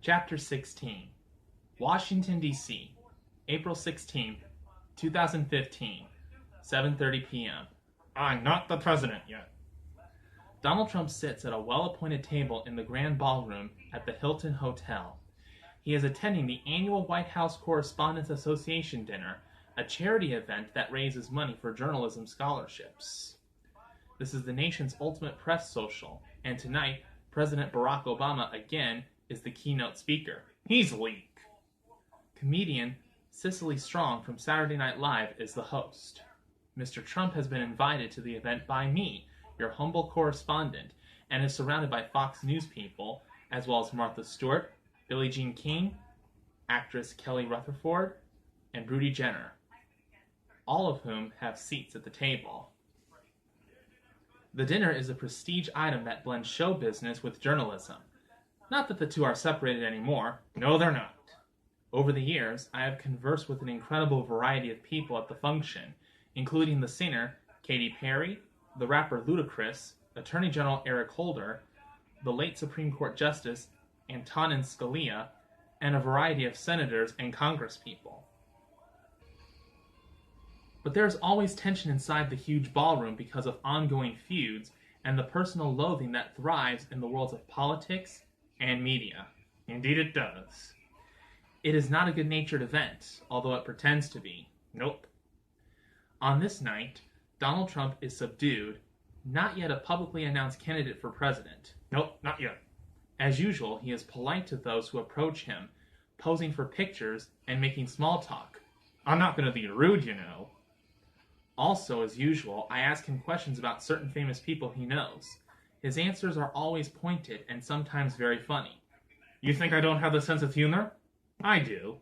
Chapter 16, Washington, D.C., April 16, 2015, 7:30 p.m. I'm not the president yet. Donald Trump sits at a well-appointed table in the Grand Ballroom at the Hilton Hotel. He is attending the annual White House Correspondents Association dinner, a charity event that raises money for journalism scholarships. This is the nation's ultimate press social, and tonight, President Barack Obama again is the keynote speaker. He's weak. Comedian Cicely Strong from Saturday Night Live is the host. Mr. Trump has been invited to the event by me, your humble correspondent, and is surrounded by Fox News people, as well as Martha Stewart, Billie Jean King, actress Kelly Rutherford, and Brudy Jenner, all of whom have seats at the table. The dinner is a prestige item that blends show business with journalism. Not that the two are separated anymore. No, they're not. Over the years, I have conversed with an incredible variety of people at the function, including the singer Katy Perry, the rapper Ludacris, Attorney General Eric Holder, the late Supreme Court Justice Antonin Scalia, and a variety of senators and congresspeople. But there is always tension inside the huge ballroom because of ongoing feuds and the personal loathing that thrives in the worlds of politics and media. Indeed it does. It is not a good-natured event, although it pretends to be. Nope. On this night, Donald Trump is subdued, not yet a publicly announced candidate for president. Nope, not yet. As usual, he is polite to those who approach him, posing for pictures and making small talk. I'm not going to be rude, you know. Also, as usual, I ask him questions about certain famous people he knows. His answers are always pointed and sometimes very funny. You think I don't have a sense of humor? I do.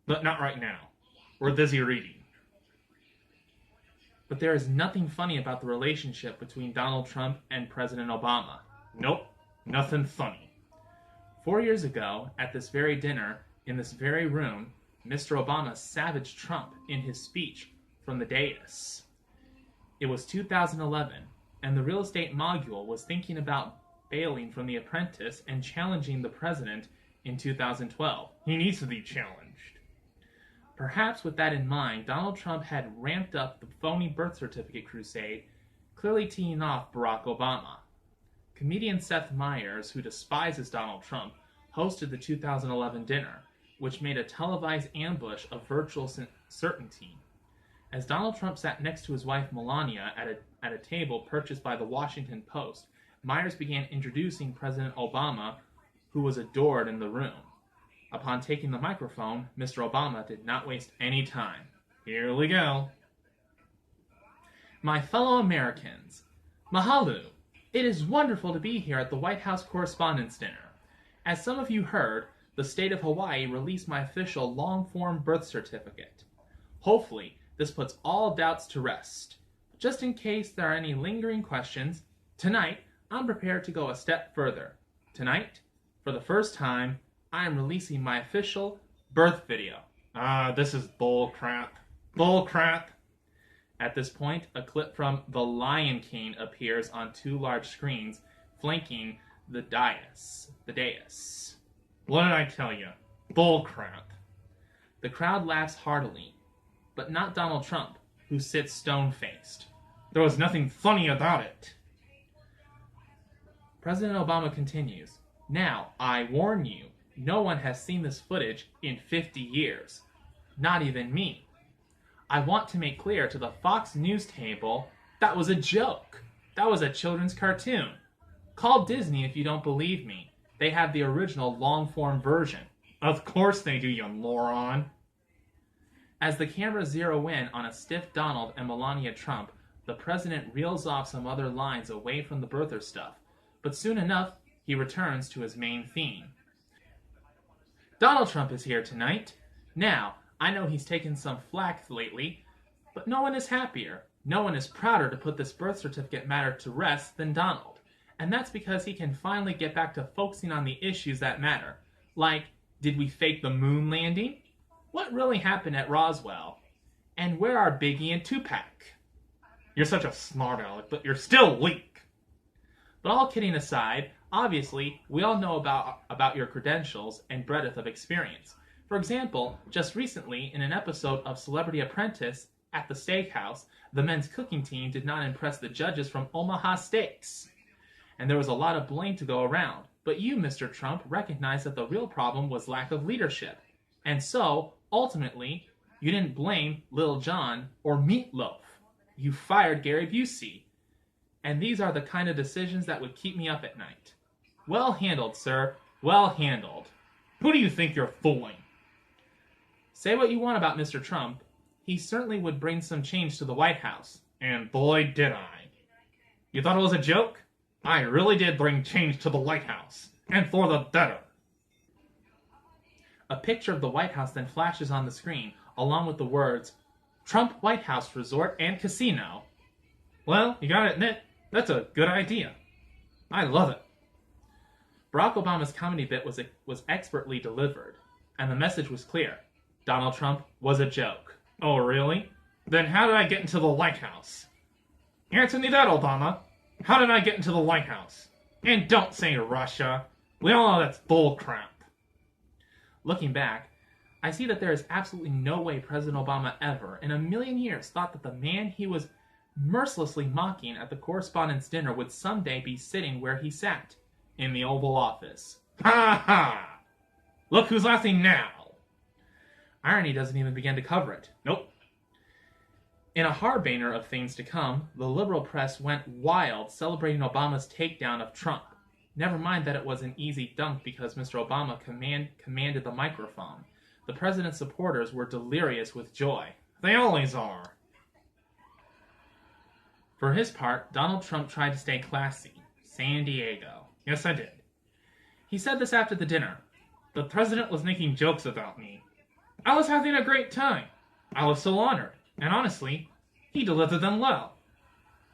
But not right now. We're busy reading. But there is nothing funny about the relationship between Donald Trump and President Obama. Nope, nothing funny. 4 years ago, at this very dinner, in this very room, Mr. Obama savaged Trump in his speech from the dais. It was 2011, and the real estate mogul was thinking about bailing from The Apprentice and challenging the president in 2012. He needs to be challenged. Perhaps with that in mind, Donald Trump had ramped up the phony birth certificate crusade, clearly teeing off Barack Obama. Comedian Seth Meyers, who despises Donald Trump, hosted the 2011 dinner, which made a televised ambush a virtual certainty. As Donald Trump sat next to his wife Melania at a table purchased by the Washington Post, Meyers began introducing President Obama, who was adored in the room. Upon taking the microphone, Mr. Obama did not waste any time. Here we go. My fellow Americans, mahalo! It is wonderful to be here at the White House Correspondents' Dinner. As some of you heard, the state of Hawaii released my official long-form birth certificate. Hopefully, this puts all doubts to rest. Just in case there are any lingering questions, tonight I'm prepared to go a step further. Tonight, for the first time, I am releasing my official birth video. This is bull crap. Bull crap. At this point, a clip from The Lion King appears on two large screens, flanking the dais. What did I tell you? Bull crap. The crowd laughs heartily, but not Donald Trump, who sits stone-faced. There was nothing funny about it. President Obama continues, Now, I warn you, no one has seen this footage in 50 years. Not even me. I want to make clear to the Fox News table, that was a joke. That was a children's cartoon. Call Disney if you don't believe me. They have the original long-form version. Of course they do, you moron. As the cameras zero in on a stiff Donald and Melania Trump, the president reels off some other lines away from the birther stuff, but soon enough, he returns to his main theme. Donald Trump is here tonight. Now, I know he's taken some flack lately, but no one is happier. No one is prouder to put this birth certificate matter to rest than Donald. And that's because he can finally get back to focusing on the issues that matter. Like, did we fake the moon landing? What really happened at Roswell? And where are Biggie and Tupac? You're such a smart aleck, but you're still weak. But all kidding aside, Obviously, we all know about your credentials and breadth of experience. For example, just recently, in an episode of Celebrity Apprentice at the steakhouse, the men's cooking team did not impress the judges from Omaha Steaks. And there was a lot of blame to go around. But you, Mr. Trump, recognized that the real problem was lack of leadership. And so, ultimately, you didn't blame Lil Jon or Meatloaf. You fired Gary Busey. And these are the kind of decisions that would keep me up at night. Well handled, sir. Well handled. Who do you think you're fooling? Say what you want about Mr. Trump. He certainly would bring some change to the White House. And boy, did I. You thought it was a joke? I really did bring change to the White House. And for the better. A picture of the White House then flashes on the screen, along with the words, Trump White House Resort and Casino. Well, you gotta admit, that's a good idea. I love it. Barack Obama's comedy bit was expertly delivered, and the message was clear. Donald Trump was a joke. Oh, really? Then how did I get into the White House? Answer me that, Obama. How did I get into the White House? And don't say Russia. We all know that's bull crap. Looking back, I see that there is absolutely no way President Obama ever, in a million years, thought that the man he was mercilessly mocking at the Correspondents' Dinner would someday be sitting where he sat, in the Oval Office. Ha ha! Look who's laughing now! Irony doesn't even begin to cover it. Nope. In a harbinger of things to come, the liberal press went wild celebrating Obama's takedown of Trump. Never mind that it was an easy dunk because Mr. Obama commanded the microphone. The president's supporters were delirious with joy. They always are. For his part, Donald Trump tried to stay classy. San Diego. Yes, I did. He said this after the dinner. The president was making jokes about me. I was having a great time. I was so honored. And honestly, he delivered them well.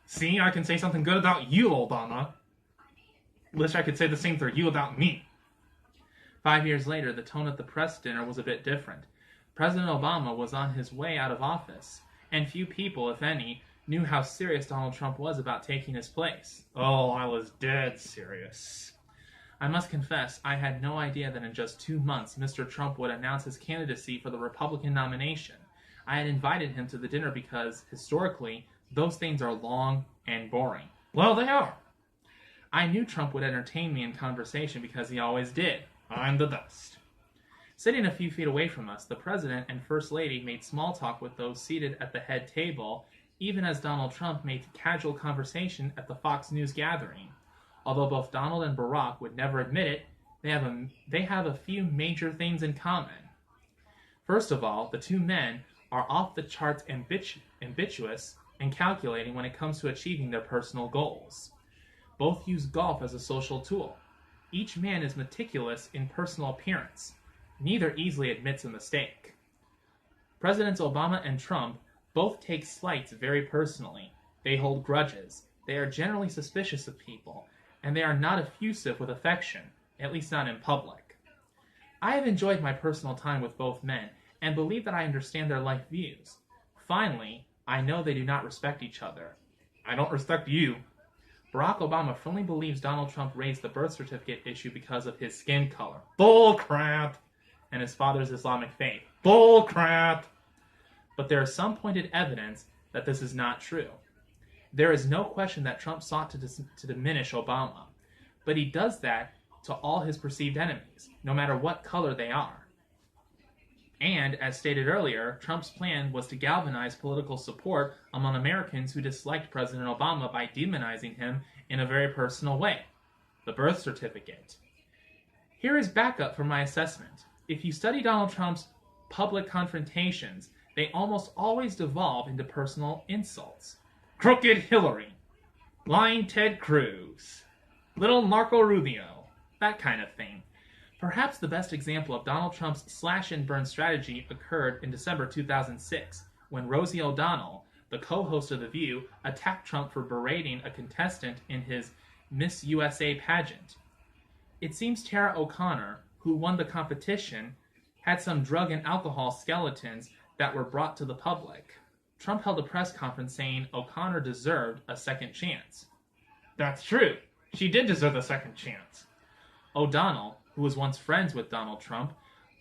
See, I can say something good about you, Obama. Wish I could say the same for you about me. 5 years later, the tone at the press dinner was a bit different. President Obama was on his way out of office, and few people, if any, knew how serious Donald Trump was about taking his place. Oh, I was dead serious. I must confess, I had no idea that in just 2 months, Mr. Trump would announce his candidacy for the Republican nomination. I had invited him to the dinner because, historically, those things are long and boring. Well, they are. I knew Trump would entertain me in conversation because he always did. I'm the best. Sitting a few feet away from us, the President and First Lady made small talk with those seated at the head table, even as Donald Trump made casual conversation at the Fox News gathering. Although both Donald and Barack would never admit it, they have a few major things in common. First of all, the two men are off the charts ambitious and calculating when it comes to achieving their personal goals. Both use golf as a social tool. Each man is meticulous in personal appearance. Neither easily admits a mistake. Presidents Obama and Trump both take slights very personally. They hold grudges. They are generally suspicious of people, and they are not effusive with affection, at least not in public. I have enjoyed my personal time with both men, and believe that I understand their life views. Finally, I know they do not respect each other. I don't respect you. Barack Obama firmly believes Donald Trump raised the birth certificate issue because of his skin color. Bull crap. And his father's Islamic faith. Bull crap. But there is some pointed evidence that this is not true. There is no question that Trump sought to diminish Obama, but he does that to all his perceived enemies, no matter what color they are. And, as stated earlier, Trump's plan was to galvanize political support among Americans who disliked President Obama by demonizing him in a very personal way. The birth certificate. Here is backup for my assessment. If you study Donald Trump's public confrontations, they almost always devolve into personal insults. Crooked Hillary. Lying Ted Cruz. Little Marco Rubio. That kind of thing. Perhaps the best example of Donald Trump's slash-and-burn strategy occurred in December 2006, when Rosie O'Donnell, the co-host of The View, attacked Trump for berating a contestant in his Miss USA pageant. It seems Tara O'Connor, who won the competition, had some drug and alcohol skeletons that were brought to the public. Trump held a press conference saying O'Connor deserved a second chance. That's true. She did deserve a second chance. O'Donnell, who was once friends with Donald Trump,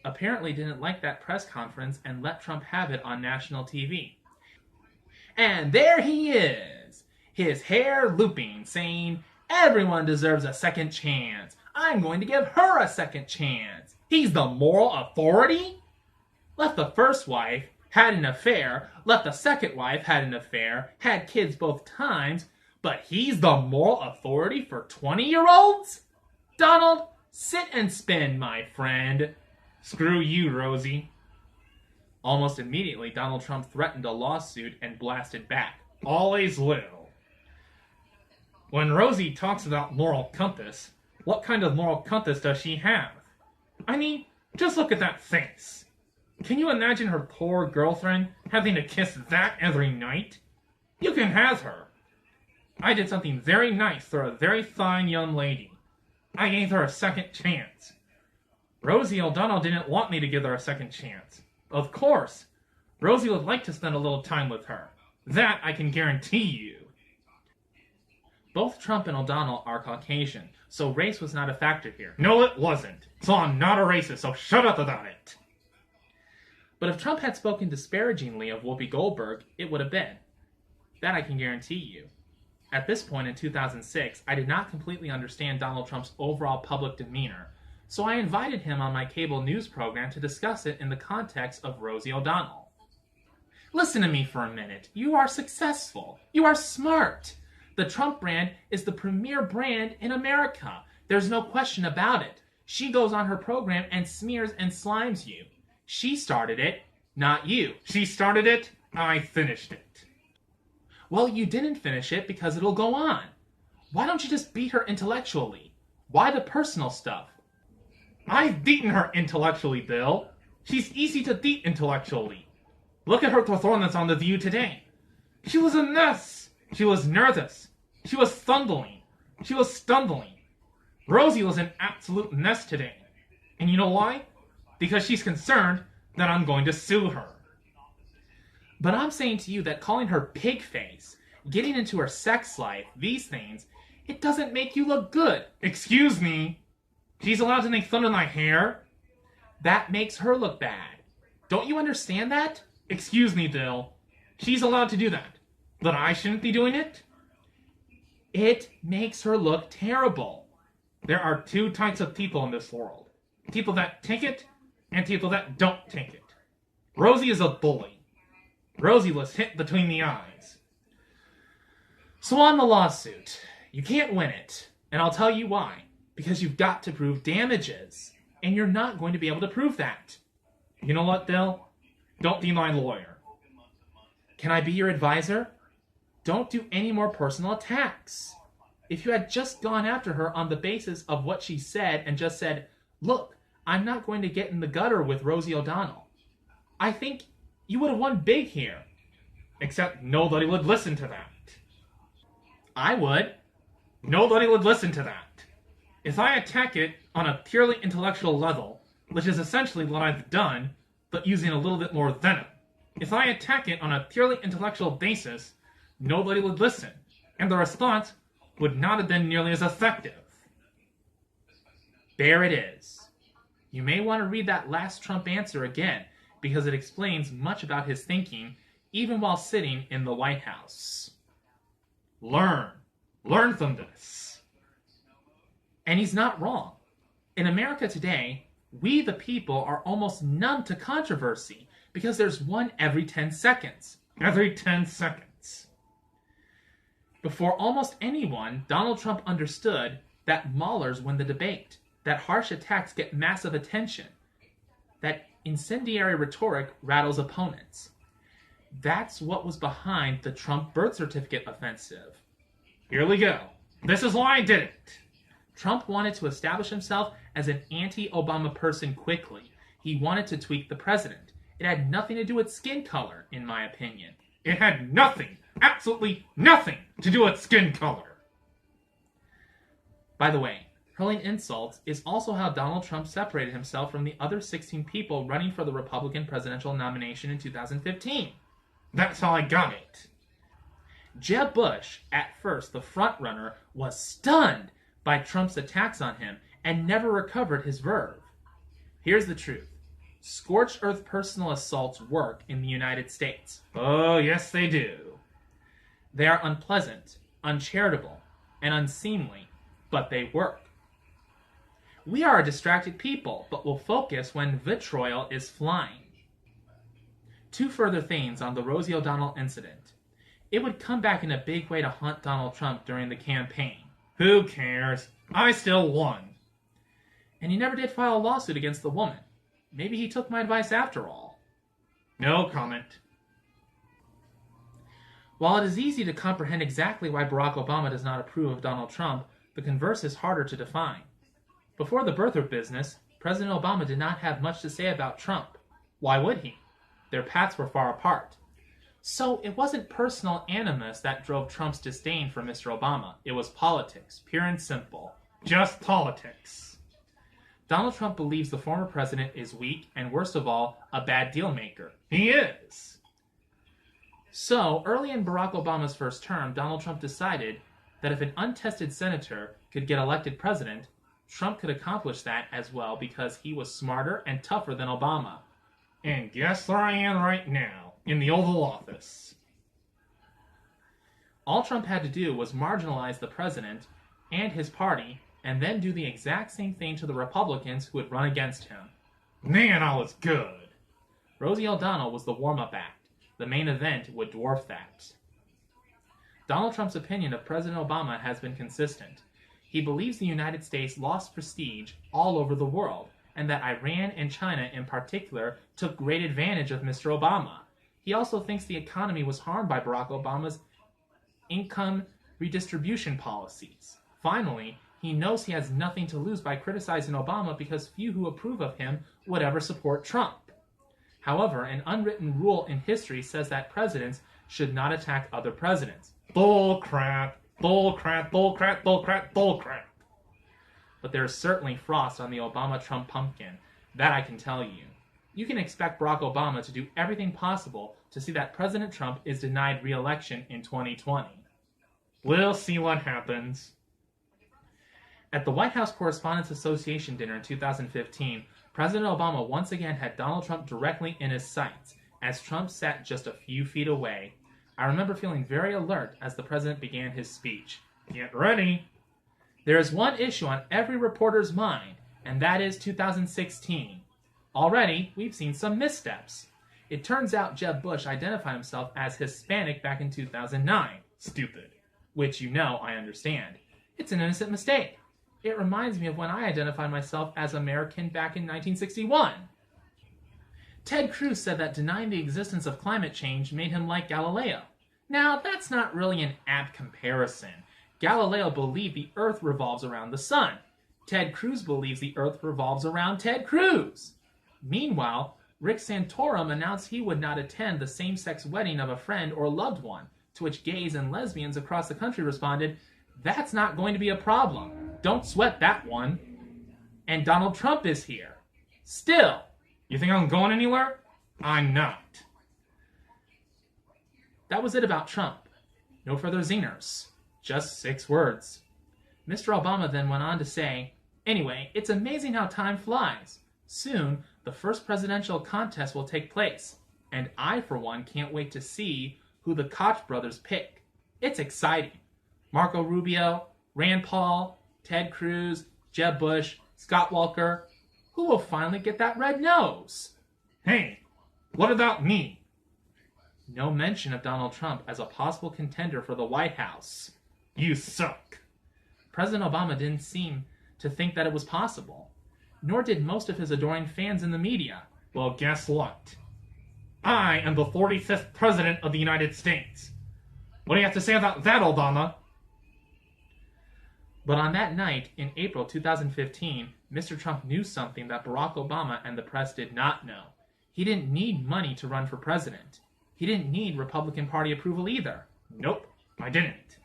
apparently didn't like that press conference and let Trump have it on national TV. And there he is, his hair looping, saying, "Everyone deserves a second chance. I'm going to give her a second chance. He's the moral authority? Left the first wife, had an affair, left the second wife, had an affair, had kids both times, but he's the moral authority for 20-year-olds? Donald, sit and spin, my friend." Screw you, Rosie. Almost immediately, Donald Trump threatened a lawsuit and blasted back. Always will. When Rosie talks about moral compass, what kind of moral compass does she have? I mean, just look at that face. Can you imagine her poor girlfriend having to kiss that every night? You can have her. I did something very nice for a very fine young lady. I gave her a second chance. Rosie O'Donnell didn't want me to give her a second chance. Of course, Rosie would like to spend a little time with her. That I can guarantee you. Both Trump and O'Donnell are Caucasian, so race was not a factor here. No, it wasn't. So I'm not a racist, so shut up about it. But if Trump had spoken disparagingly of Whoopi Goldberg, it would have been. That I can guarantee you. At this point in 2006, I did not completely understand Donald Trump's overall public demeanor, so I invited him on my cable news program to discuss it in the context of Rosie O'Donnell. Listen to me for a minute. You are successful. You are smart. The Trump brand is the premier brand in America. There's no question about it. She goes on her program and smears and slimes you. She started it, not you. She started it, I finished it. Well, you didn't finish it because it'll go on. Why don't you just beat her intellectually? Why the personal stuff? I've beaten her intellectually, Bill. She's easy to beat intellectually. Look at her performance on The View today. She was a mess. She was nervous. She was stumbling. She was stumbling. Rosie was an absolute mess today. And you know why? Because she's concerned that I'm going to sue her. But I'm saying to you that calling her pig face, getting into her sex life, these things, it doesn't make you look good. Excuse me. She's allowed to make fun of my hair? That makes her look bad. Don't you understand that? Excuse me, Bill. She's allowed to do that. But I shouldn't be doing it? It makes her look terrible. There are two types of people in this world. People that take it and people that don't take it. Rosie is a bully. Rosie was hit between the eyes. So on the lawsuit, you can't win it. And I'll tell you why. Because you've got to prove damages. And you're not going to be able to prove that. You know what, Bill? Don't be my lawyer. Can I be your advisor? Don't do any more personal attacks. If you had just gone after her on the basis of what she said and just said, "Look, I'm not going to get in the gutter with Rosie O'Donnell," I think you would have won big here. Except nobody would listen to that. I would. Nobody would listen to that. If I attack it on a purely intellectual level, which is essentially what I've done, but using a little bit more venom, if I attack it on a purely intellectual basis, nobody would listen, and the response would not have been nearly as effective. There it is. You may want to read that last Trump answer again, because it explains much about his thinking, even while sitting in the White House. Learn. Learn from this. And he's not wrong. In America today, we the people are almost numb to controversy, because there's one every 10 seconds. Every 10 seconds. Before almost anyone, Donald Trump understood that maulers win the debate, that harsh attacks get massive attention, that incendiary rhetoric rattles opponents. That's what was behind the Trump birth certificate offensive. Here we go. This is why I did it. Trump wanted to establish himself as an anti-Obama person quickly. He wanted to tweak the president. It had nothing to do with skin color, in my opinion. It had nothing, absolutely nothing, to do with skin color. By the way, hurling insults is also how Donald Trump separated himself from the other 16 people running for the Republican presidential nomination in 2015. That's how I got it. Jeb Bush, at first the frontrunner, was stunned by Trump's attacks on him and never recovered his verve. Here's the truth. Scorched earth personal assaults work in the United States. Oh, yes, they do. They are unpleasant, uncharitable, and unseemly, but they work. We are a distracted people, but will focus when vitriol is flying. 2 further things on the Rosie O'Donnell incident. It would come back in a big way to haunt Donald Trump during the campaign. Who cares? I still won. And he never did file a lawsuit against the woman. Maybe he took my advice after all. No comment. While it is easy to comprehend exactly why Barack Obama does not approve of Donald Trump, the converse is harder to define. Before the birther business, President Obama did not have much to say about Trump. Why would he? Their paths were far apart. So it wasn't personal animus that drove Trump's disdain for Mr. Obama. It was politics, pure and simple. Just politics. Donald Trump believes the former president is weak and, worst of all, a bad deal maker. He is. So, early in Barack Obama's first term, Donald Trump decided that if an untested senator could get elected president, Trump could accomplish that as well because he was smarter and tougher than Obama. And guess where I am right now, in the Oval Office. All Trump had to do was marginalize the president and his party, and then do the exact same thing to the Republicans who would run against him. Man, I was good. Rosie O'Donnell was the warm-up act. The main event would dwarf that. Donald Trump's opinion of President Obama has been consistent. He believes the United States lost prestige all over the world, and that Iran and China in particular took great advantage of Mr. Obama. He also thinks the economy was harmed by Barack Obama's income redistribution policies. Finally, he knows he has nothing to lose by criticizing Obama because few who approve of him would ever support Trump. However, an unwritten rule in history says that presidents should not attack other presidents. Bull crap, bull crap, bull crap, bull crap, bull crap. But there is certainly frost on the Obama-Trump pumpkin. That I can tell you. You can expect Barack Obama to do everything possible to see that President Trump is denied re-election in 2020. We'll see what happens. At the White House Correspondents Association dinner in 2015, President Obama once again had Donald Trump directly in his sights, as Trump sat just a few feet away. I remember feeling very alert as the president began his speech. Get ready. There is one issue on every reporter's mind, and that is 2016. Already, we've seen some missteps. It turns out Jeb Bush identified himself as Hispanic back in 2009. Stupid. Which I understand. It's an innocent mistake. It reminds me of when I identified myself as American back in 1961. Ted Cruz said that denying the existence of climate change made him like Galileo. Now, that's not really an apt comparison. Galileo believed the Earth revolves around the sun. Ted Cruz believes the Earth revolves around Ted Cruz. Meanwhile, Rick Santorum announced he would not attend the same-sex wedding of a friend or loved one, to which gays and lesbians across the country responded, "That's not going to be a problem. Don't sweat that one." And Donald Trump is here. Still. You think I'm going anywhere? I'm not. That was it about Trump. No further zingers. Just 6 words. Mr. Obama then went on to say, "Anyway, it's amazing how time flies. Soon, the first presidential contest will take place, and I, for one, can't wait to see who the Koch brothers pick. It's exciting. Marco Rubio, Rand Paul, Ted Cruz, Jeb Bush, Scott Walker. Who will finally get that red nose?" Hey, what about me? No mention of Donald Trump as a possible contender for the White House. You suck. President Obama didn't seem to think that it was possible. Nor did most of his adoring fans in the media. Well, guess what? I am the 45th President of the United States. What do you have to say about that, Obama? But on that night, in April 2015, Mr. Trump knew something that Barack Obama and the press did not know. He didn't need money to run for president. He didn't need Republican Party approval either. Nope, I didn't.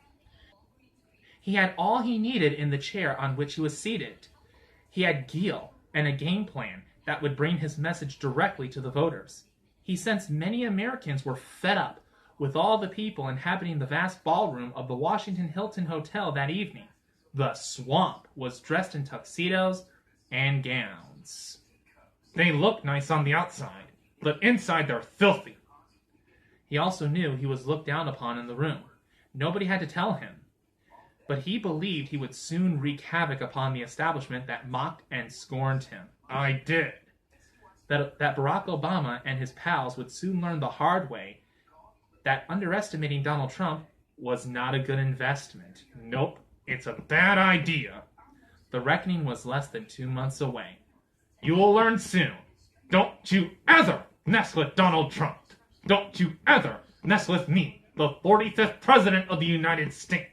He had all he needed in the chair on which he was seated. He had geel and a game plan that would bring his message directly to the voters. He sensed many Americans were fed up with all the people inhabiting the vast ballroom of the Washington Hilton Hotel that evening. The swamp was dressed in tuxedos and gowns. They look nice on the outside, but inside they're filthy. He also knew he was looked down upon in the room. Nobody had to tell him. But he believed he would soon wreak havoc upon the establishment that mocked and scorned him. I did. That Barack Obama and his pals would soon learn the hard way that underestimating Donald Trump was not a good investment. Nope, it's a bad idea. The reckoning was less than 2 months away. You will learn soon. Don't you ever mess with Donald Trump. Don't you ever mess with me, the 45th President of the United States.